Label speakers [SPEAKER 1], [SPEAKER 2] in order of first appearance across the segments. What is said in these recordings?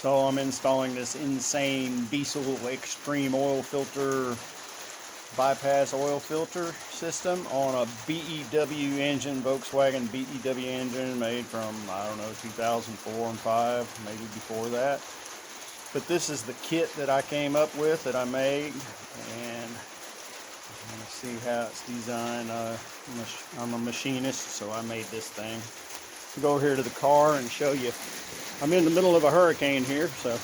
[SPEAKER 1] So I'm installing this insane diesel extreme oil filter, bypass oil filter system on a VW engine, Volkswagen VW engine made from, I don't know, 2004 and 5, maybe before that. But this is the kit that I came up with, that I made, and I'm going to see how it's designed. I'm a machinist, so I made this thing. I'll go over here to the car and show you. I'm in the middle of a hurricane here, so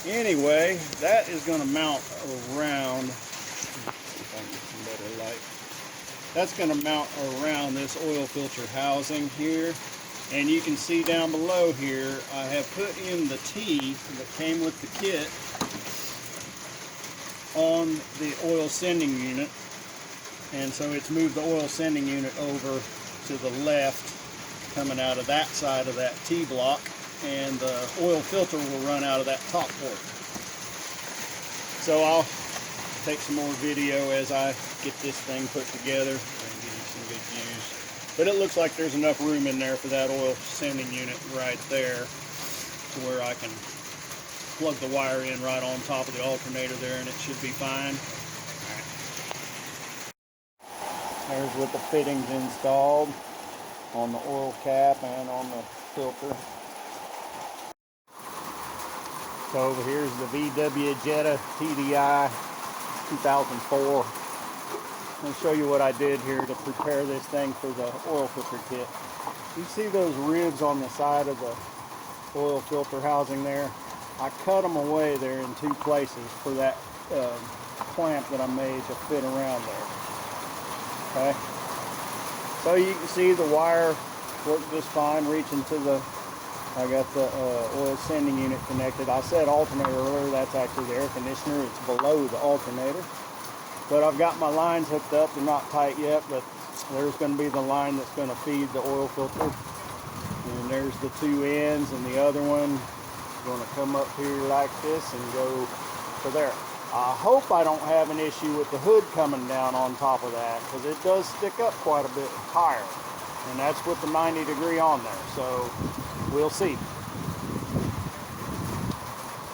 [SPEAKER 1] anyway, that is going to mount around. See if I can get some better light. That's going to mount around this oil filter housing here, and you can see down below here I have put in the T that came with the kit on the oil sending unit, and so it's moved the oil sending unit over to the left, coming out of that side of that T block, and the oil filter will run out of that top port. So I'll take some more video as I get this thing put together and give you some good views. But it looks like there's enough room in there for that oil sending unit right there to where I can plug the wire in right on top of the alternator there, and it should be fine. There's with the fittings installed on the oil cap and on the filter. So over here is the VW TDI 2004. I'll show you what I did here to prepare this thing for the oil filter kit. You see those ribs on the side of the oil filter housing there? I cut them away there in two places for that clamp that I made to fit around there. Okay. So you can see the wire worked just fine, reaching to the, I got the oil sending unit connected. I said alternator earlier, that's actually the air conditioner. It's below the alternator. But I've got my lines hooked up. They're not tight yet, but there's going to be the line that's going to feed the oil filter. And there's the two ends, and the other one is going to come up here like this and go to there. I hope I don't have an issue with the hood coming down on top of that, because it does stick up quite a bit higher, and that's with the 90 degree on there, so we'll see.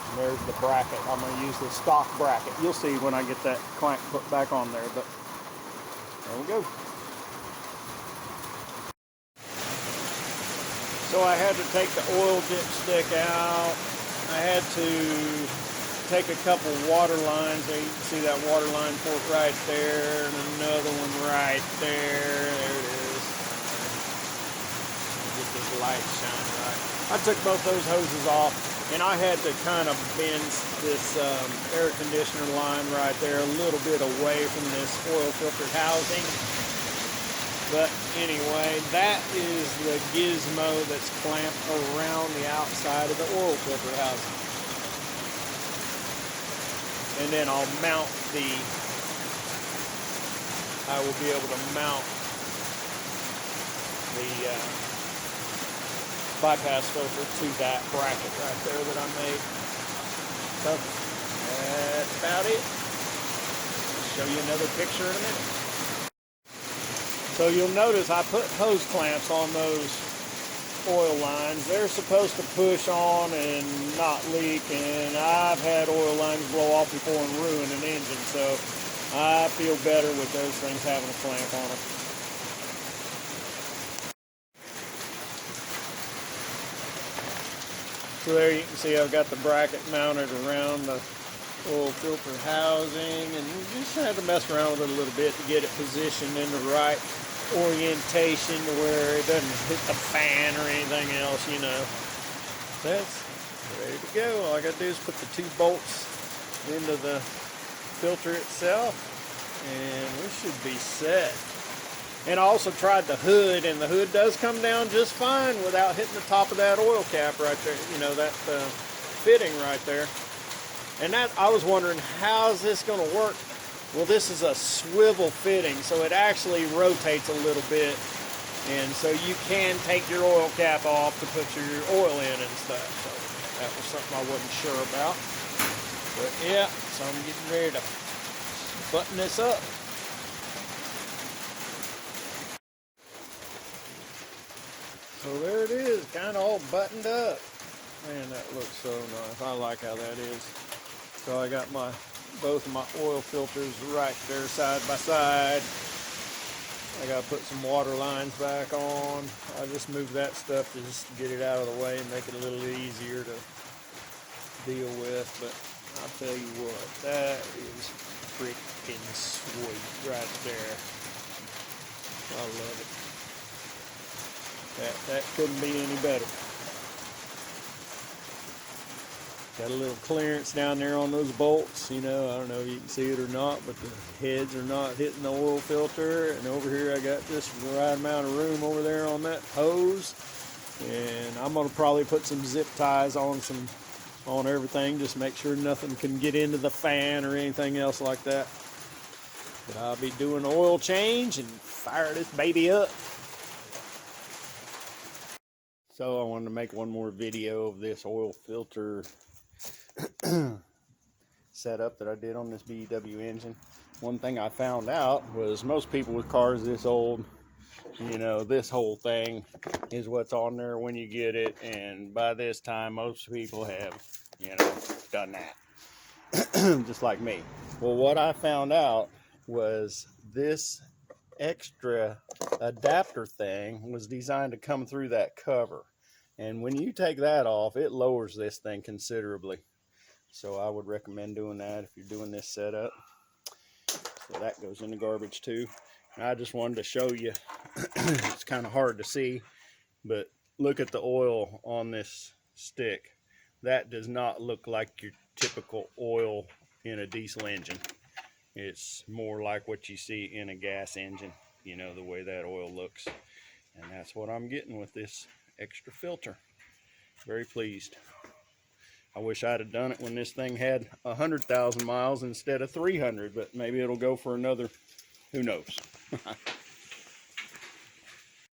[SPEAKER 1] And there's the bracket. I'm going to use the stock bracket. You'll see when I get that clamp put back on there, but there we go. So I had to take the oil dipstick out. I had to take a couple water lines. There you can see that water line port right there, and another one right there. There it is. Get this light shining right. I took both those hoses off, and I had to kind of bend this air conditioner line right there a little bit away from this oil filter housing. But anyway, that is the gizmo that's clamped around the outside of the oil filter housing. And then I'll mount I will be able to mount the bypass filter to that bracket right there that I made. So that's about it. I'll show you another picture in a minute. So you'll notice I put hose clamps on those oil lines. They're supposed to push on and not leak, and I've had oil lines blow off before and ruin an engine, so I feel better with those things having a clamp on them. So there you can see I've got the bracket mounted around the oil filter housing, and just had to mess around with it a little bit to get it positioned in the right orientation to where it doesn't hit the fan or anything else, you know. That's ready to go. All I gotta do is put the two bolts into the filter itself, and we should be set. And I also tried the hood, and the hood does come down just fine without hitting the top of that oil cap right there, you know, that fitting right there. And that, I was wondering, how's this gonna work? Well, this is a swivel fitting, so it actually rotates a little bit, and so you can take your oil cap off to put your oil in and stuff. So that was something I wasn't sure about. But yeah, so I'm getting ready to button this up. So there it is, kind of all buttoned up. Man, that looks so nice. I like how that is. So I got both of my oil filters right there side by side. I gotta put some water lines back on. I just moved that stuff to just get it out of the way and make it a little easier to deal with. But I'll tell you what, that is freaking sweet right there. I love it. That couldn't be any better. Got a little clearance down there on those bolts. You know, I don't know if you can see it or not, but the heads are not hitting the oil filter. And over here I got just the right amount of room over there on that hose. And I'm gonna probably put some zip ties on everything, just make sure nothing can get into the fan or anything else like that. But I'll be doing the oil change and fire this baby up. So I wanted to make one more video of this oil filter setup that I did on this VW engine. One thing I found out was most people with cars this old, you know, this whole thing is what's on there when you get it, and by this time most people have, you know, done that. Just like me. Well, what I found out was this extra adapter thing was designed to come through that cover, and when you take that off, it lowers this thing considerably. So I would recommend doing that if you're doing this setup. So that goes in the garbage too. And I just wanted to show you, it's kind of hard to see, but look at the oil on this stick. That does not look like your typical oil in a diesel engine. It's more like what you see in a gas engine, you know, the way that oil looks. And that's what I'm getting with this extra filter. Very pleased. I wish I'd have done it when this thing had 100,000 miles instead of 300, but maybe it'll go for another, who knows.